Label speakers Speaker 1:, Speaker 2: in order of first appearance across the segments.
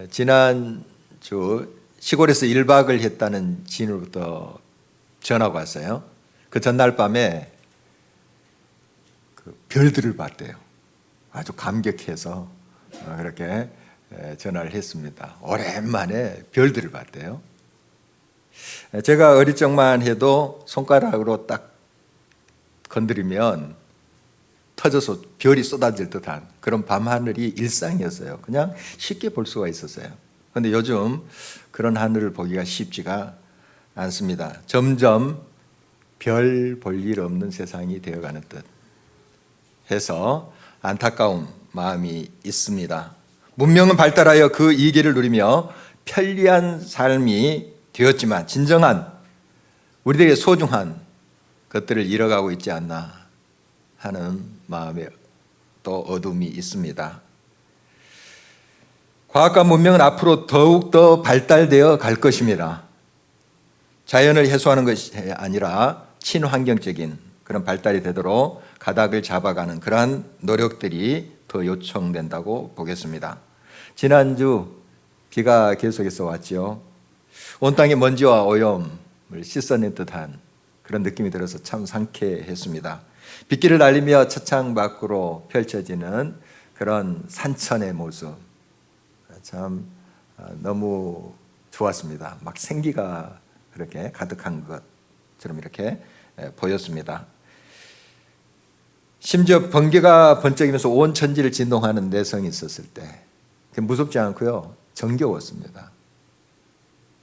Speaker 1: 지난주 시골에서 1박을 했다는 지인으로부터 전화가 왔어요. 그 전날 밤에 그 별들을 봤대요. 아주 감격해서 그렇게 전화를 했습니다. 오랜만에 별들을 봤대요. 제가 어릴 적만 해도 손가락으로 딱 건드리면 터져서 별이 쏟아질 듯한 그런 밤하늘이 일상이었어요. 그냥 쉽게 볼 수가 있었어요. 그런데 요즘 그런 하늘을 보기가 쉽지가 않습니다. 점점 별 볼 일 없는 세상이 되어가는 듯 해서 안타까운 마음이 있습니다. 문명은 발달하여 그 이기를 누리며 편리한 삶이 되었지만 진정한 우리들에게 소중한 것들을 잃어가고 있지 않나 하는 마음에 또 어둠이 있습니다. 과학과 문명은 앞으로 더욱더 발달되어 갈 것입니다. 자연을 해소하는 것이 아니라 친환경적인 그런 발달이 되도록 가닥을 잡아가는 그러한 노력들이 더 요청된다고 보겠습니다. 지난주 비가 계속해서 왔죠. 온 땅의 먼지와 오염을 씻어낸 듯한 그런 느낌이 들어서 참 상쾌했습니다. 빗길을 달리며 차창 밖으로 펼쳐지는 그런 산천의 모습 참 너무 좋았습니다. 막 생기가 그렇게 가득한 것처럼 이렇게 보였습니다. 심지어 번개가 번쩍이면서 온 천지를 진동하는 내성이 있었을 때 무섭지 않고요, 정겨웠습니다.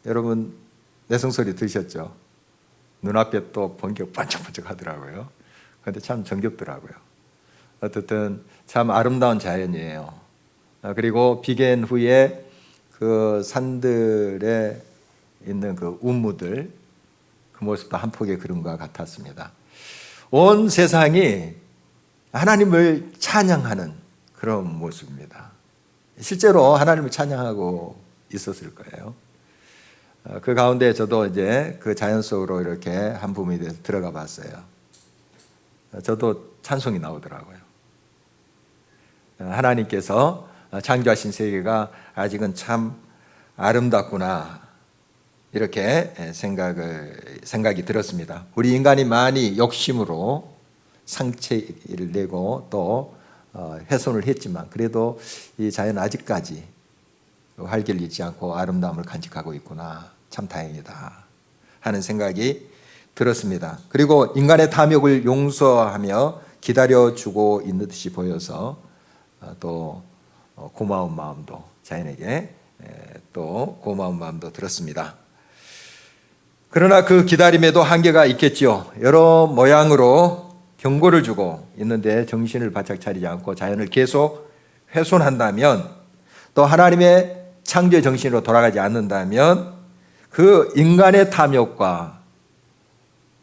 Speaker 1: 여러분 내성 소리 들으셨죠? 눈앞에 또 번개가 반짝반짝 하더라고요. 그런데 참 정겹더라고요. 어쨌든 참 아름다운 자연이에요. 그리고 비견 후에 그 산들에 있는 그 운무들 그 모습도 한 폭의 그림과 같았습니다. 온 세상이 하나님을 찬양하는 그런 모습입니다. 실제로 하나님을 찬양하고 있었을 거예요. 그 가운데 저도 이제 그 자연 속으로 이렇게 한 부분에 대해서 들어가 봤어요. 저도 찬송이 나오더라고요. 하나님께서 창조하신 세계가 아직은 참 아름답구나 이렇게 생각이 들었습니다. 우리 인간이 많이 욕심으로 상처를 내고 또 훼손을 했지만 그래도 이 자연은 아직까지 활기를 잃지 않고 아름다움을 간직하고 있구나, 참 다행이다 하는 생각이 들었습니다. 그리고 인간의 탐욕을 용서하며 기다려주고 있는 듯이 보여서 또 고마운 마음도 자연에게 또 고마운 마음도 들었습니다. 그러나 그 기다림에도 한계가 있겠지요. 여러 모양으로 경고를 주고 있는데 정신을 바짝 차리지 않고 자연을 계속 훼손한다면, 또 하나님의 창조의 정신으로 돌아가지 않는다면 그 인간의 탐욕과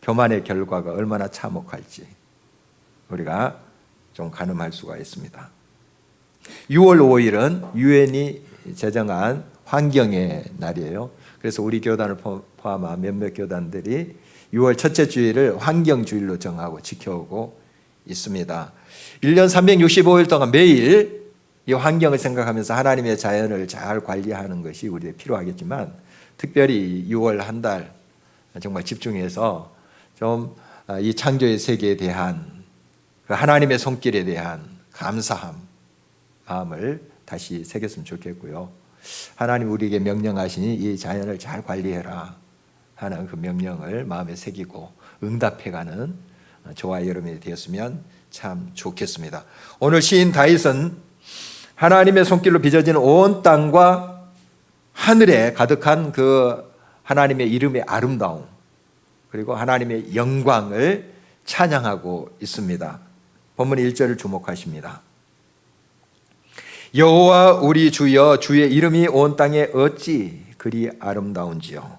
Speaker 1: 교만의 결과가 얼마나 참혹할지 우리가 좀 가늠할 수가 있습니다. 6월 5일은 유엔이 제정한 환경의 날이에요. 그래서 우리 교단을 포함한 몇몇 교단들이 6월 첫째 주일을 환경주일로 정하고 지켜오고 있습니다. 1년 365일 동안 매일 이 환경을 생각하면서 하나님의 자연을 잘 관리하는 것이 우리에 필요하겠지만, 특별히 6월 한 달 정말 집중해서 좀 이 창조의 세계에 대한 그 하나님의 손길에 대한 감사함 마음을 다시 새겼으면 좋겠고요. 하나님 우리에게 명령하시니 이 자연을 잘 관리해라 하는 그 명령을 마음에 새기고 응답해가는 저와 여러분이 되었으면 참 좋겠습니다. 오늘 시인 다윗은 하나님의 손길로 빚어진 온 땅과 하늘에 가득한 그 하나님의 이름의 아름다움 그리고 하나님의 영광을 찬양하고 있습니다. 본문 1절을 주목하십니다. 여호와 우리 주여, 주의 이름이 온 땅에 어찌 그리 아름다운지요.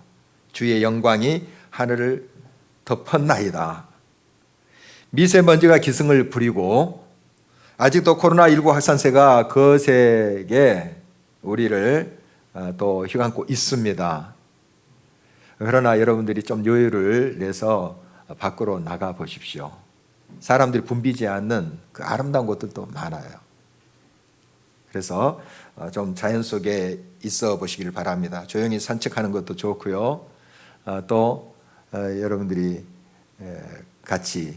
Speaker 1: 주의 영광이 하늘을 덮었나이다. 미세먼지가 기승을 부리고 아직도 코로나19 확산세가 거세게 우리를 또 휘감고 있습니다. 그러나 여러분들이 좀 여유를 내서 밖으로 나가 보십시오. 사람들이 붐비지 않는 그 아름다운 곳들도 많아요. 그래서 좀 자연 속에 있어 보시길 바랍니다. 조용히 산책하는 것도 좋고요. 또 여러분들이 같이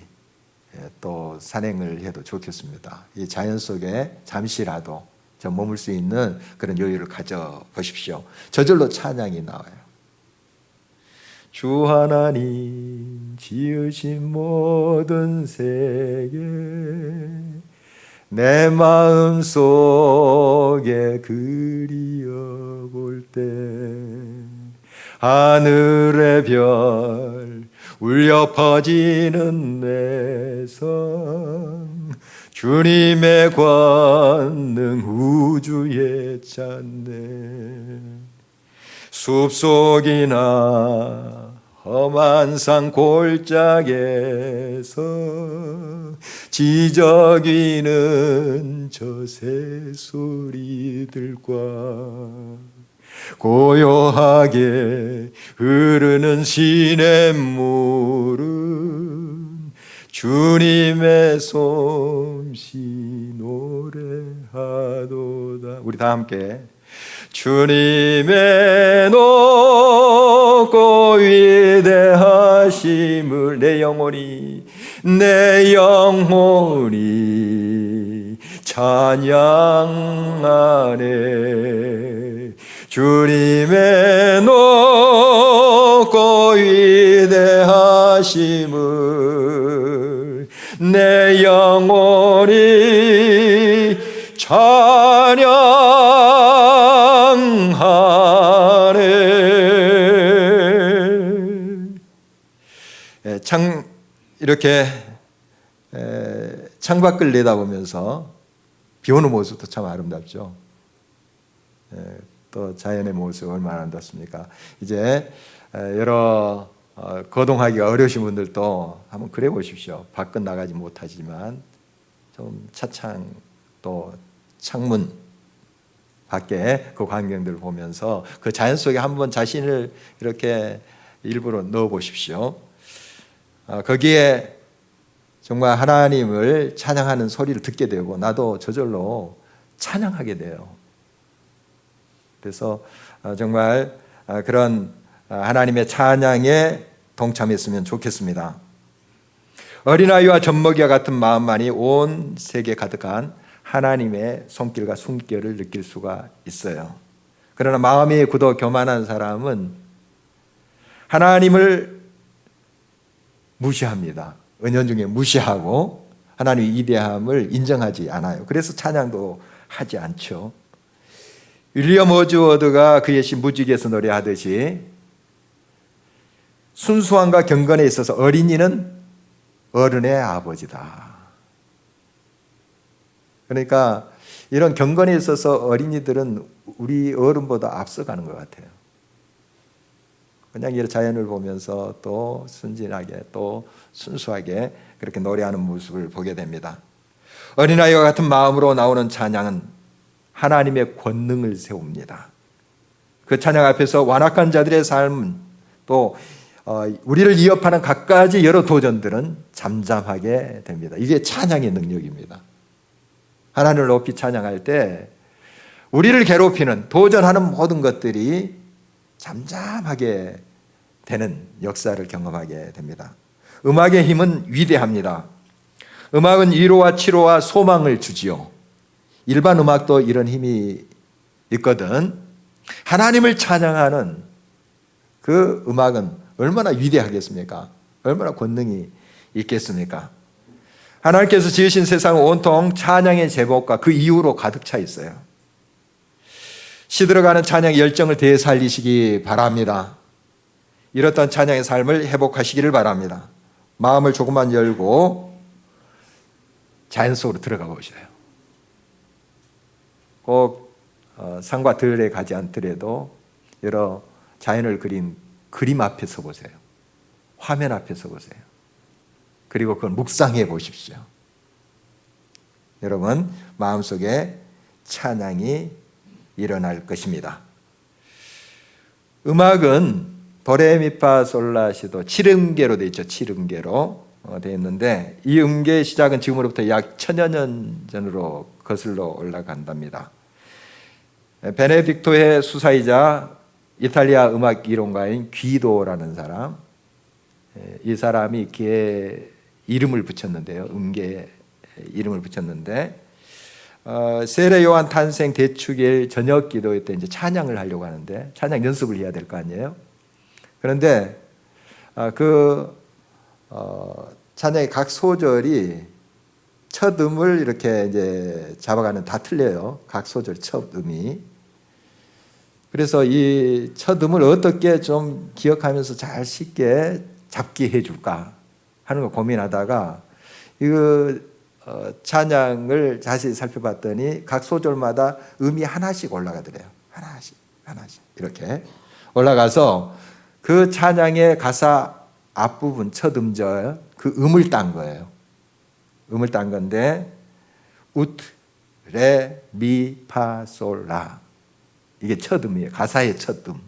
Speaker 1: 또 산행을 해도 좋겠습니다. 이 자연 속에 잠시라도 좀 머물 수 있는 그런 여유를 가져 보십시오. 저절로 찬양이 나와요. 주 하나님 지으신 모든 세계 내 마음 속에 그리워 볼 때 하늘의 별 울려 퍼지는 내 삶 주님의 권능 우주에 찾네 숲속이나 험한 산 골짜기에서 지저귀는 저 새소리들과 고요하게 흐르는 시냇물은 주님의 솜씨 노래하도다. 우리 다 함께 주님의 높고 위대하심을 내 영혼이 찬양하네 주님의 높고 위대하심을 내 영혼이 찬양하네. 이렇게 창밖을 내다보면서 비 오는 모습도 참 아름답죠. 또 자연의 모습 얼마나 아름답습니까? 이제 여러 거동하기가 어려우신 분들도 한번 그래 보십시오. 밖은 나가지 못하지만 좀 차창 또 창문 밖에 그 광경들을 보면서 그 자연 속에 한번 자신을 이렇게 일부러 넣어 보십시오. 거기에 정말 하나님을 찬양하는 소리를 듣게 되고 나도 저절로 찬양하게 돼요. 그래서 정말 그런 하나님의 찬양에 동참했으면 좋겠습니다. 어린아이와 젖먹이와 같은 마음만이 온 세계에 가득한 하나님의 손길과 숨결을 느낄 수가 있어요. 그러나 마음이 굳어 교만한 사람은 하나님을 무시합니다. 은연중에 무시하고 하나님의 위대함을 인정하지 않아요. 그래서 찬양도 하지 않죠. 윌리엄 워즈워드가 그의 시 무지개에서 노래하듯이 순수함과 경건에 있어서 어린이는 어른의 아버지다. 그러니까 이런 경건에 있어서 어린이들은 우리 어른보다 앞서가는 것 같아요. 그냥 이 자연을 보면서 또 순진하게 또 순수하게 그렇게 노래하는 모습을 보게 됩니다. 어린아이와 같은 마음으로 나오는 찬양은 하나님의 권능을 세웁니다. 그 찬양 앞에서 완악한 자들의 삶은 또 우리를 위협하는 갖가지 여러 도전들은 잠잠하게 됩니다. 이게 찬양의 능력입니다. 하나님을 높이 찬양할 때 우리를 괴롭히는 도전하는 모든 것들이 잠잠하게 되는 역사를 경험하게 됩니다. 음악의 힘은 위대합니다. 음악은 위로와 치료와 소망을 주지요. 일반 음악도 이런 힘이 있거든. 하나님을 찬양하는 그 음악은 얼마나 위대하겠습니까? 얼마나 권능이 있겠습니까? 하나님께서 지으신 세상은 온통 찬양의 제목과 그 이유로 가득 차 있어요. 시들어가는 찬양의 열정을 되살리시기 바랍니다. 이렇던 찬양의 삶을 회복하시기를 바랍니다. 마음을 조금만 열고 자연 속으로 들어가 보셔요. 꼭 산과 들에 가지 않더라도 여러 자연을 그린 그림 앞에 서 보세요. 화면 앞에 서 보세요. 그리고 그걸 묵상해 보십시오. 여러분 마음속에 찬양이 일어날 것입니다. 음악은 도레미파솔라시도 7음계로 되어 있죠. 7음계로 되어 있는데 이 음계의 시작은 지금으로부터 약 1000여 년 전으로 거슬러 올라간답니다. 베네딕토의 수사이자 이탈리아 음악 이론가인 귀도라는 사람, 이 사람이 기에 이름을 붙였는데요. 음계에 이름을 붙였는데, 세례 요한 탄생 대축일 저녁 기도 때 이제 찬양을 하려고 하는데 찬양 연습을 해야 될 거 아니에요. 그런데 찬양의 각 소절이 첫 음을 이렇게 이제 잡아가는 다 틀려요. 각 소절 첫 음이. 그래서 이 첫 음을 어떻게 좀 기억하면서 잘 쉽게 잡게 해줄까 하는 거 고민하다가 이거 찬양을 자세히 살펴봤더니 각 소절마다 음이 하나씩 올라가더래요. 하나씩 이렇게 올라가서 그 찬양의 가사 앞부분 첫 음절 그 음을 딴 거예요. 음을 딴 건데 우트, 레, 미, 파, 솔, 라 이게 첫 음이에요. 가사의 첫 음.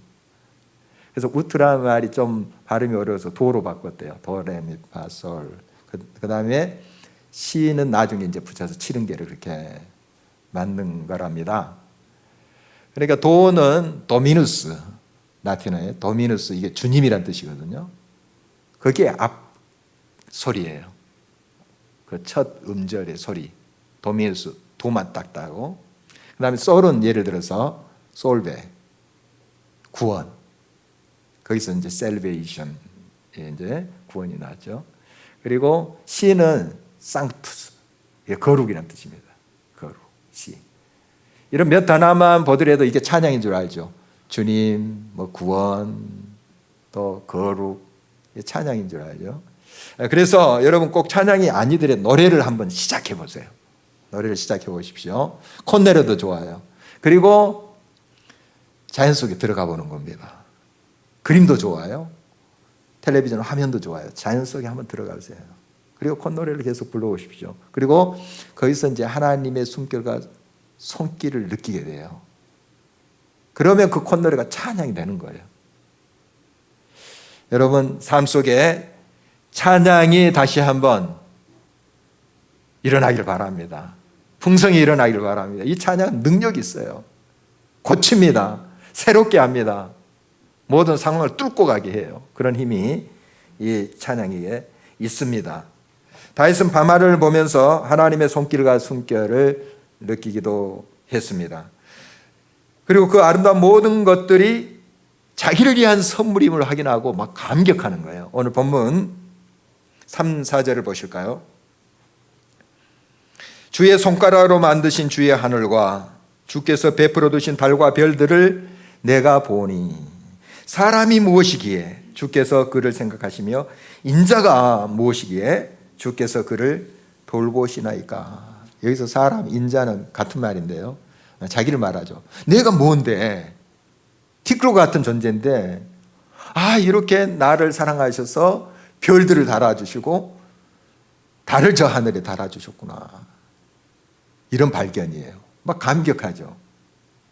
Speaker 1: 그래서 우트라는 말이 좀 발음이 어려워서 도로 바꿨대요. 도, 레, 미, 파, 솔. 그 다음에 시는 나중에 이제 붙여서 70개를 그렇게 만든 거랍니다. 그러니까 도는 도미누스, 라틴어에 도미누스, 이게 주님이란 뜻이거든요. 그게 앞 소리예요. 그 첫 음절의 소리, 도미누스, 도만 딱 따고. 그 다음에 솔은 예를 들어서 솔베, 구원. 거기서 이제 셀베이션, 이제 구원이 나죠. 그리고 시는 상투스, 거룩이라는 뜻입니다. 거룩, 시. 이런 몇 단어만 보더라도 이게 찬양인 줄 알죠. 주님, 뭐 구원, 또 거룩, 찬양인 줄 알죠. 그래서 여러분 꼭 찬양이 아니더라도 노래를 한번 시작해 보세요. 노래를 시작해 보십시오. 콧노래도 좋아요. 그리고 자연 속에 들어가 보는 겁니다. 그림도 좋아요. 텔레비전 화면도 좋아요. 자연 속에 한번 들어가 보세요. 그리고 콧노래를 계속 불러오십시오. 그리고 거기서 이제 하나님의 숨결과 손길을 느끼게 돼요. 그러면 그 콧노래가 찬양이 되는 거예요. 여러분 삶 속에 찬양이 다시 한번 일어나길 바랍니다. 풍성이 일어나길 바랍니다. 이 찬양은 능력이 있어요. 고칩니다. 새롭게 합니다. 모든 상황을 뚫고 가게 해요. 그런 힘이 이 찬양에 있습니다. 다윗은 밤하늘을 보면서 하나님의 손길과 숨결을 느끼기도 했습니다. 그리고 그 아름다운 모든 것들이 자기를 위한 선물임을 확인하고 막 감격하는 거예요. 오늘 본문 3, 4절을 보실까요? 주의 손가락으로 만드신 주의 하늘과 주께서 베풀어 두신 달과 별들을 내가 보니 사람이 무엇이기에 주께서 그를 생각하시며 인자가 무엇이기에 주께서 그를 돌보시나이까. 여기서 사람, 인자는 같은 말인데요. 자기를 말하죠. 내가 뭔데? 티끌 같은 존재인데 이렇게 나를 사랑하셔서 별들을 달아주시고 달을 저 하늘에 달아주셨구나. 이런 발견이에요. 막 감격하죠.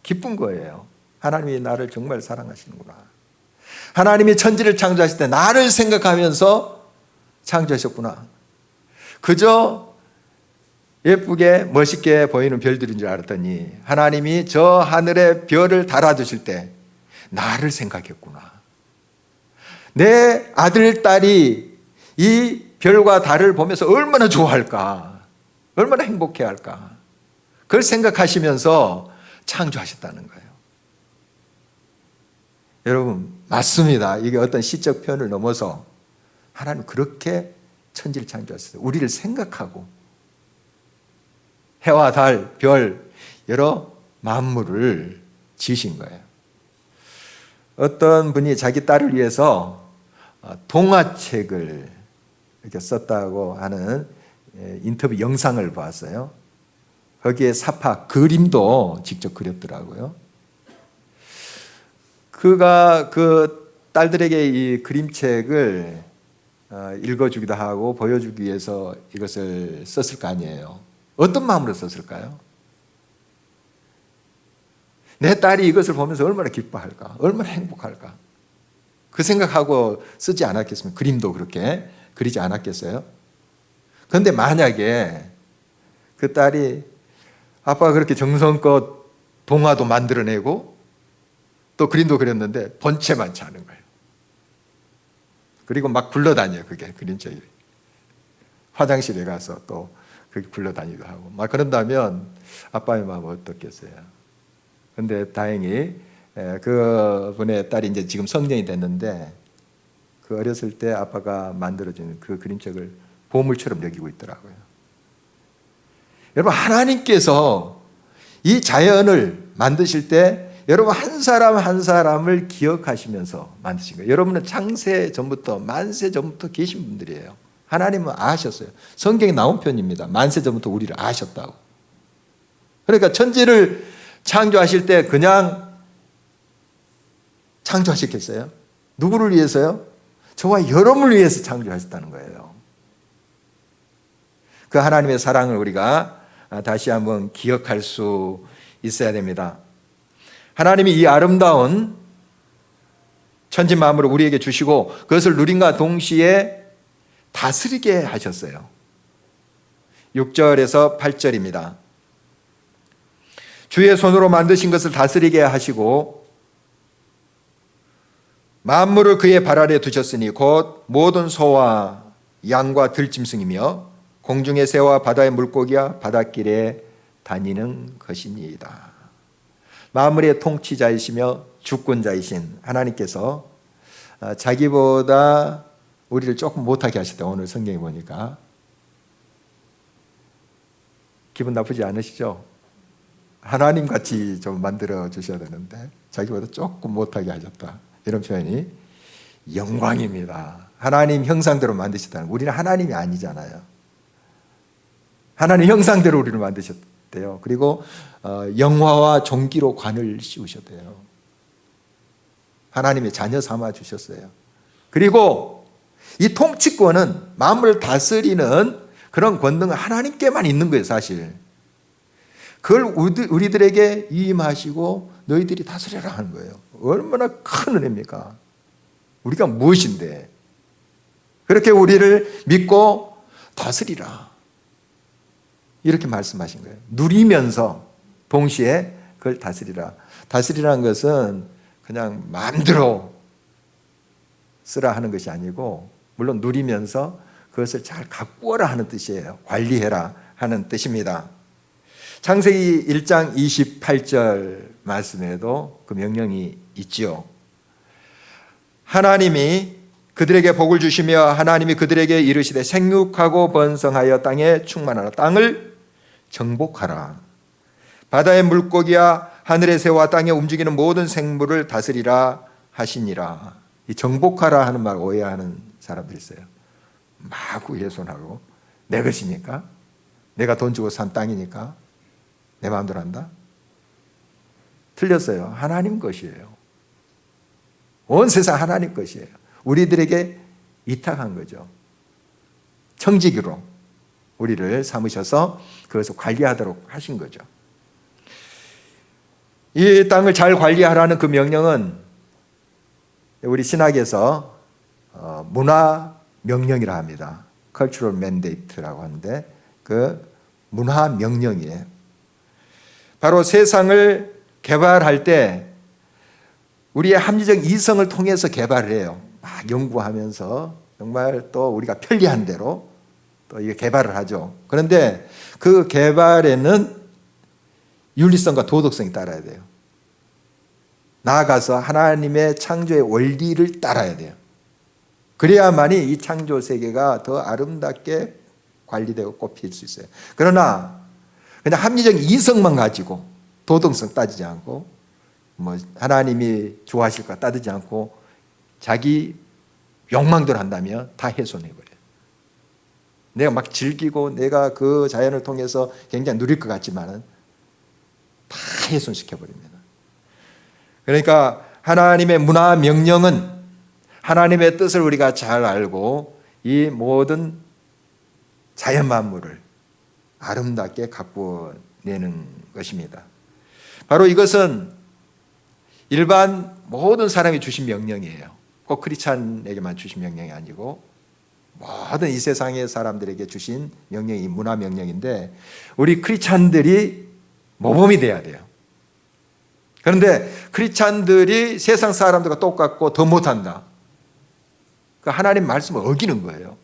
Speaker 1: 기쁜 거예요. 하나님이 나를 정말 사랑하시는구나. 하나님이 천지를 창조하실 때 나를 생각하면서 창조하셨구나. 그저 예쁘게 멋있게 보이는 별들인 줄 알았더니 하나님이 저 하늘에 별을 달아주실 때 나를 생각했구나. 내 아들, 딸이 이 별과 달을 보면서 얼마나 좋아할까, 얼마나 행복해할까, 그걸 생각하시면서 창조하셨다는 거예요. 여러분 맞습니다. 이게 어떤 시적 표현을 넘어서 하나님 그렇게 천지를 창조하셨어요. 우리를 생각하고 해와 달, 별, 여러 만물을 지으신 거예요. 어떤 분이 자기 딸을 위해서 동화책을 이렇게 썼다고 하는 인터뷰 영상을 봤어요. 거기에 사파, 그림도 직접 그렸더라고요. 그가 그 딸들에게 이 그림책을 읽어주기도 하고 보여주기 위해서 이것을 썼을 거 아니에요. 어떤 마음으로 썼을까요? 내 딸이 이것을 보면서 얼마나 기뻐할까, 얼마나 행복할까, 그 생각하고 쓰지 않았겠습니까? 그림도 그렇게 그리지 않았겠어요? 그런데 만약에 그 딸이 아빠가 그렇게 정성껏 동화도 만들어내고 또 그림도 그렸는데 본체만치 않은 거예요. 그리고 막 굴러다녀요. 그게 그림책이. 화장실에 가서 또 그렇게 굴러다니기도 하고 막 그런다면 아빠의 마음은 어떻겠어요? 근데 다행히 그 분의 딸이 이제 지금 성년이 됐는데 그 어렸을 때 아빠가 만들어준 그 그림책을 보물처럼 여기고 있더라고요. 여러분, 하나님께서 이 자연을 만드실 때 여러분 한 사람 한 사람을 기억하시면서 만드신 거예요. 여러분은 창세 전부터 만세 전부터 계신 분들이에요. 하나님은 아셨어요. 성경에 나온 편입니다. 만세 전부터 우리를 아셨다고. 그러니까 천지를 창조하실 때 그냥 창조하셨겠어요? 누구를 위해서요? 저와 여러분을 위해서 창조하셨다는 거예요. 그 하나님의 사랑을 우리가 다시 한번 기억할 수 있어야 됩니다. 하나님이 이 아름다운 천지 만물을 우리에게 주시고 그것을 누림과 동시에 다스리게 하셨어요. 6절에서 8절입니다. 주의 손으로 만드신 것을 다스리게 하시고 만물을 그의 발 아래 두셨으니 곧 모든 소와 양과 들짐승이며 공중의 새와 바다의 물고기와 바닷길에 다니는 것이니이다. 만물의 통치자이시며 주권자이신 하나님께서 자기보다 우리를 조금 못하게 하셨다. 오늘 성경에 보니까 기분 나쁘지 않으시죠? 하나님같이 좀 만들어 주셔야 되는데 자기보다 조금 못하게 하셨다. 이런 표현이 영광입니다. 하나님 형상대로 만드셨다는 거예요. 우리는 하나님이 아니잖아요. 하나님 형상대로 우리를 만드셨대요. 그리고 영화와 존귀로 관을 씌우셨대요. 하나님의 자녀 삼아 주셨어요. 그리고 이 통치권은 만물을 다스리는 그런 권능은 하나님께만 있는 거예요, 사실. 그걸 우리들에게 위임하시고 너희들이 다스려라 하는 거예요. 얼마나 큰 은혜입니까? 우리가 무엇인데? 그렇게 우리를 믿고 다스리라. 이렇게 말씀하신 거예요. 누리면서 동시에 그걸 다스리라. 다스리라는 것은 그냥 마음대로 쓰라 하는 것이 아니고 물론 누리면서 그것을 잘 가꾸어라 하는 뜻이에요. 관리해라 하는 뜻입니다. 창세기 1장 28절 말씀에도 그 명령이 있지요. 하나님이 그들에게 복을 주시며 하나님이 그들에게 이르시되 생육하고 번성하여 땅에 충만하라. 땅을 정복하라. 바다의 물고기와 하늘의 새와 땅에 움직이는 모든 생물을 다스리라 하시니라. 이 정복하라 하는 말 오해하는 사람들이 있어요. 마구 훼손하고 내 것이니까, 내가 돈 주고 산 땅이니까 내 마음대로 한다? 틀렸어요. 하나님 것이에요. 온 세상 하나님 것이에요. 우리들에게 위탁한 거죠. 청지기로 우리를 삼으셔서 그것을 관리하도록 하신 거죠. 이 땅을 잘 관리하라는 그 명령은 우리 신학에서 문화 명령이라 합니다. Cultural Mandate라고 하는데 그 문화 명령이에요. 바로 세상을 개발할 때 우리의 합리적 이성을 통해서 개발을 해요. 막 연구하면서 정말 또 우리가 편리한 대로 또 이게 개발을 하죠. 그런데 그 개발에는 윤리성과 도덕성이 따라야 돼요. 나아가서 하나님의 창조의 원리를 따라야 돼요. 그래야만이 이 창조 세계가 더 아름답게 관리되고 꽃필 수 있어요. 그러나 그냥 합리적 이성만 가지고 도덕성 따지지 않고 뭐 하나님이 좋아하실까 따지지 않고 자기 욕망대로 한다면 다 훼손해버려요. 내가 막 즐기고 내가 그 자연을 통해서 굉장히 누릴 것 같지만은 다 훼손시켜버립니다. 그러니까 하나님의 문화 명령은 하나님의 뜻을 우리가 잘 알고 이 모든 자연 만물을 아름답게 가꾸어내는 것입니다. 바로 이것은 일반 모든 사람이 주신 명령이에요. 꼭 크리스찬에게만 주신 명령이 아니고 모든 이 세상의 사람들에게 주신 명령이 문화 명령인데 우리 크리스찬들이 모범이 돼야 돼요. 그런데 크리스찬들이 세상 사람들과 똑같고 더 못한다. 그 하나님 말씀을 어기는 거예요.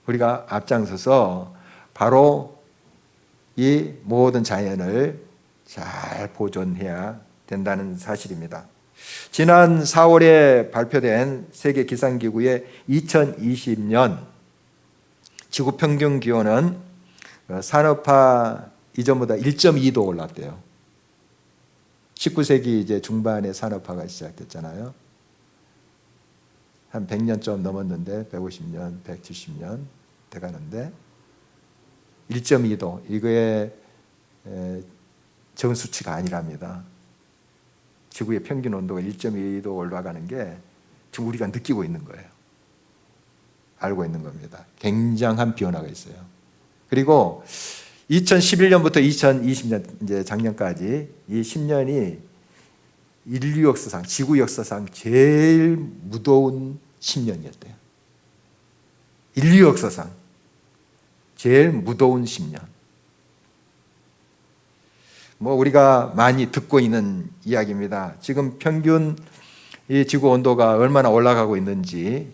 Speaker 1: 우리가 앞장서서 바로 이 모든 자연을 잘 보존해야 된다는 사실입니다. 지난 4월에 발표된 세계기상기구의 2020년 지구 평균 기온은 산업화 이전보다 1.2도 올랐대요. 19세기 이제 중반에 산업화가 시작됐잖아요. 한 100년 좀 넘었는데 150년, 170년 돼가는데 1.2도 이거에 적은 수치가 아니랍니다. 지구의 평균 온도가 1.2도 올라가는 게 지금 우리가 느끼고 있는 거예요. 알고 있는 겁니다. 굉장한 변화가 있어요. 그리고 2011년부터 2020년 이제 작년까지 이 10년이 인류 역사상, 지구 역사상 제일 무더운 10년이었대요. 인류 역사상 제일 무더운 10년. 뭐 우리가 많이 듣고 있는 이야기입니다. 지금 평균 이 지구 온도가 얼마나 올라가고 있는지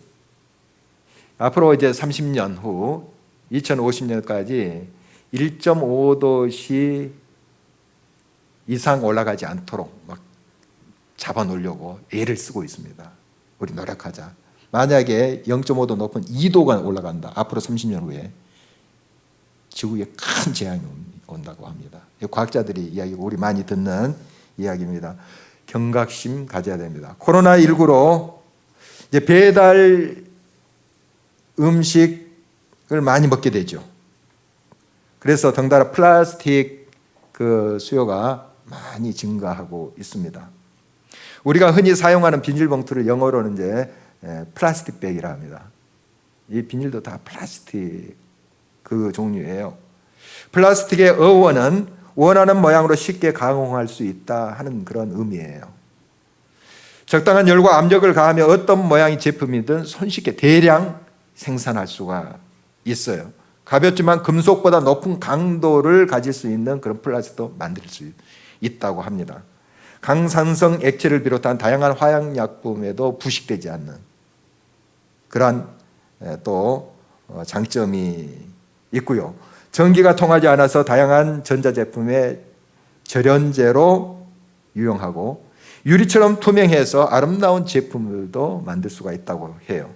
Speaker 1: 앞으로 이제 30년 후 2050년까지 1.5도씨 이상 올라가지 않도록 막 잡아놓으려고 애를 쓰고 있습니다. 우리 노력하자. 만약에 0.5도 높은 2도가 올라간다. 앞으로 30년 후에 지구에 큰 재앙이 온다고 합니다. 과학자들이 이야기고 우리 많이 듣는 이야기입니다. 경각심 가져야 됩니다. 코로나19로 이제 배달 음식을 많이 먹게 되죠. 그래서 덩달아 플라스틱 그 수요가 많이 증가하고 있습니다. 우리가 흔히 사용하는 비닐봉투를 영어로는 이제 플라스틱 백이라 합니다. 이 비닐도 다 플라스틱 그 종류예요. 플라스틱의 어원은 원하는 모양으로 쉽게 가공할 수 있다 하는 그런 의미예요. 적당한 열과 압력을 가하면 어떤 모양의 제품이든 손쉽게 대량 생산할 수가 있어요. 가볍지만 금속보다 높은 강도를 가질 수 있는 그런 플라스틱도 만들 수 있다고 합니다. 강산성 액체를 비롯한 다양한 화학약품에도 부식되지 않는 그러한 또 장점이 있고요. 전기가 통하지 않아서 다양한 전자제품의 절연제로 유용하고 유리처럼 투명해서 아름다운 제품들도 만들 수가 있다고 해요.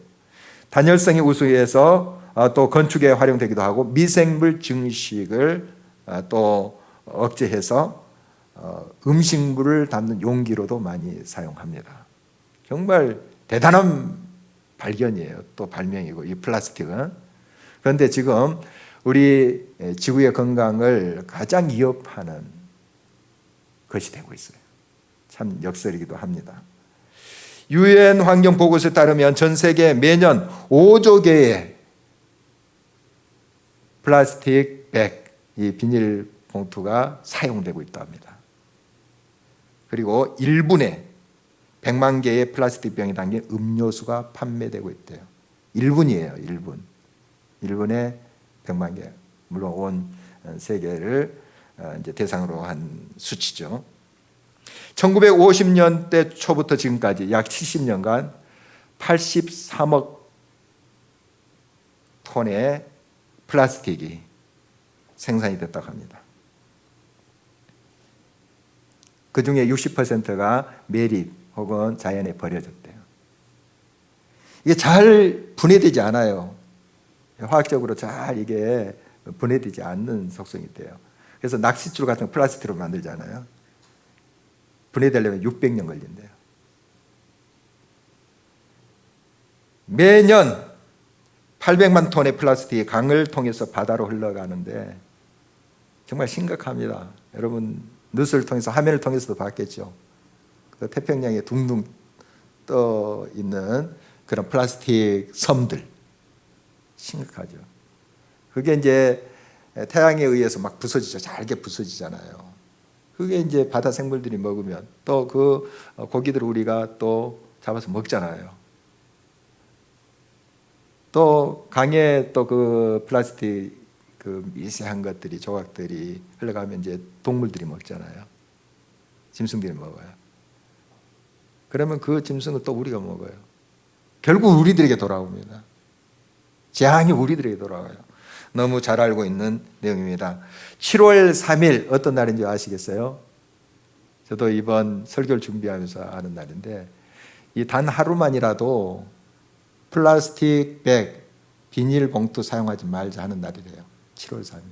Speaker 1: 단열성이 우수해서 또 건축에 활용되기도 하고 미생물 증식을 또 억제해서 음식물을 담는 용기로도 많이 사용합니다. 정말 대단한 발견이에요. 또 발명이고 이 플라스틱은. 그런데 지금 우리 지구의 건강을 가장 위협하는 것이 되고 있어요. 참 역설이기도 합니다. 유엔 환경 보고서에 따르면 전 세계 매년 5조 개의 플라스틱 백, 이 비닐 봉투가 사용되고 있다 합니다. 그리고 1분에 100만 개의 플라스틱 병이 담긴 음료수가 판매되고 있대요. 1분이에요, 1분. 1분에 100만 개. 물론 온 세계를 이제 대상으로 한 수치죠. 1950년대 초부터 지금까지 약 70년간 83억 톤의 플라스틱이 생산이 됐다고 합니다. 그 중에 60%가 매립 혹은 자연에 버려졌대요. 이게 잘 분해되지 않아요. 화학적으로 잘 이게 분해되지 않는 속성이 있대요. 그래서 낚싯줄 같은 거 플라스틱으로 만들잖아요. 분해되려면 600년 걸린대요. 매년 800만 톤의 플라스틱이 강을 통해서 바다로 흘러가는데 정말 심각합니다. 여러분 뉴스를 통해서 화면을 통해서도 봤겠죠. 그 태평양에 둥둥 떠 있는 그런 플라스틱 섬들 심각하죠. 그게 이제 태양에 의해서 막 부서지죠. 잘게 부서지잖아요. 그게 이제 바다 생물들이 먹으면 또 그 고기들을 우리가 또 잡아서 먹잖아요. 또 강에 또 그 플라스틱 그 미세한 것들이 조각들이 흘러가면 이제 동물들이 먹잖아요. 짐승들이 먹어요. 그러면 그 짐승을 또 우리가 먹어요. 결국 우리들에게 돌아옵니다. 재앙이 우리들에게 돌아와요. 너무 잘 알고 있는 내용입니다. 7월 3일 어떤 날인지 아시겠어요? 저도 이번 설교를 준비하면서 아는 날인데, 이 단 하루만이라도 플라스틱 백, 비닐봉투 사용하지 말자 하는 날이래요. 7월 3일.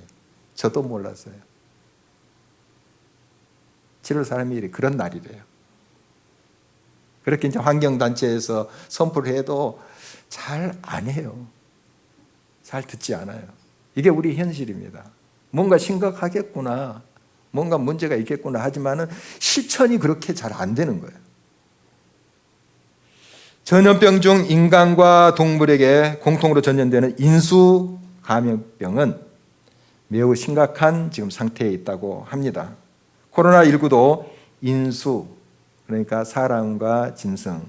Speaker 1: 저도 몰랐어요. 7월 3일이 그런 날이래요. 그렇게 이제 환경단체에서 선포를 해도 잘 안 해요. 잘 듣지 않아요. 이게 우리 현실입니다. 뭔가 심각하겠구나, 뭔가 문제가 있겠구나 하지만은 실천이 그렇게 잘 안 되는 거예요. 전염병 중 인간과 동물에게 공통으로 전염되는 인수 감염병은 매우 심각한 지금 상태에 있다고 합니다. 코로나19도 인수, 그러니까 사람과 짐승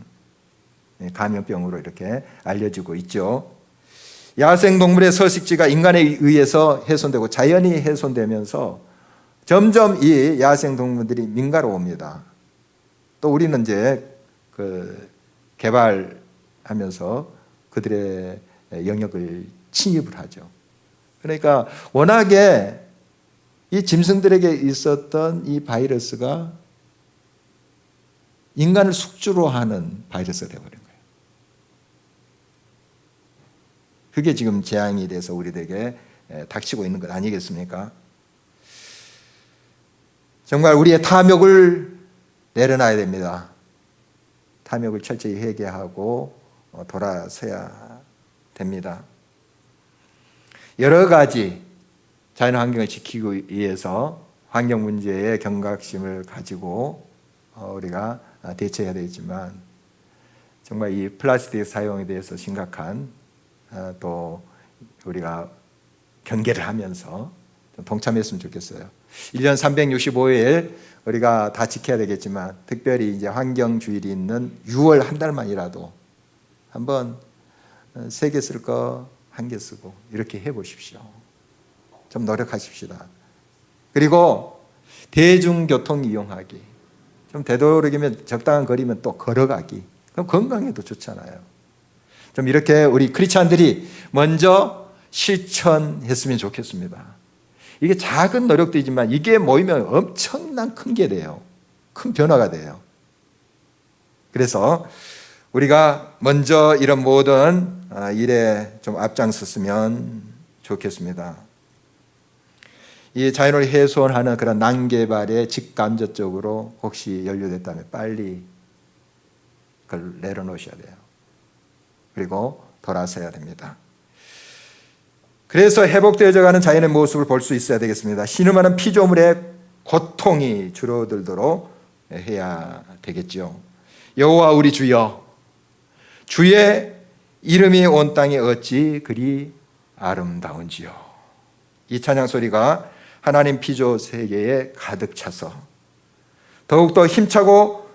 Speaker 1: 감염병으로 이렇게 알려지고 있죠. 야생동물의 서식지가 인간에 의해서 훼손되고 자연이 훼손되면서 점점 이 야생동물들이 민가로웁니다. 또 우리는 이제 개발하면서 그들의 영역을 침입을 하죠. 그러니까 워낙에 이 짐승들에게 있었던 이 바이러스가 인간을 숙주로 하는 바이러스가 되어버린 거예요. 그게 지금 재앙이 돼서 우리들에게 닥치고 있는 것 아니겠습니까? 정말 우리의 탐욕을 내려놔야 됩니다. 탐욕을 철저히 회개하고 돌아서야 됩니다. 여러 가지 자연환경을 지키기 위해서 환경 문제에 경각심을 가지고 우리가 대처해야 되겠지만, 정말 이 플라스틱 사용에 대해서 심각한 또 우리가 경계를 하면서 좀 동참했으면 좋겠어요. 1년 365일 우리가 다 지켜야 되겠지만, 특별히 이제 환경주일이 있는 6월 한 달만이라도 한번 3개 쓸 거 1개 쓰고 이렇게 해보십시오. 좀 노력하십시다. 그리고 대중교통 이용하기, 좀 되도록이면 적당한 거리면 또 걸어가기, 그럼 건강에도 좋잖아요. 좀 이렇게 우리 크리스찬들이 먼저 실천했으면 좋겠습니다. 이게 작은 노력들이지만 이게 모이면 엄청난 큰 게 돼요. 큰 변화가 돼요. 그래서 우리가 먼저 이런 모든 일에 좀 앞장섰으면 좋겠습니다. 이 자연을 훼손하는 그런 난개발에 직간접적으로 혹시 연루됐다면 빨리 그걸 내려놓으셔야 돼요. 그리고 돌아서야 됩니다. 그래서 회복되어져 가는 자연의 모습을 볼 수 있어야 되겠습니다. 신음하는 피조물의 고통이 줄어들도록 해야 되겠죠. 여호와 우리 주여, 주의 이름이 온 땅에 어찌 그리 아름다운지요. 이 찬양 소리가 하나님 피조 세계에 가득 차서 더욱더 힘차고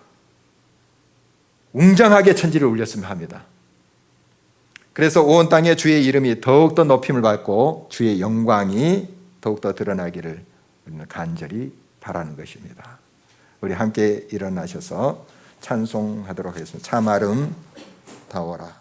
Speaker 1: 웅장하게 천지를 울렸으면 합니다. 그래서 온 땅에 주의 이름이 더욱더 높임을 받고 주의 영광이 더욱더 드러나기를 우리는 간절히 바라는 것입니다. 우리 함께 일어나셔서 찬송하도록 하겠습니다. 참 아름다워라.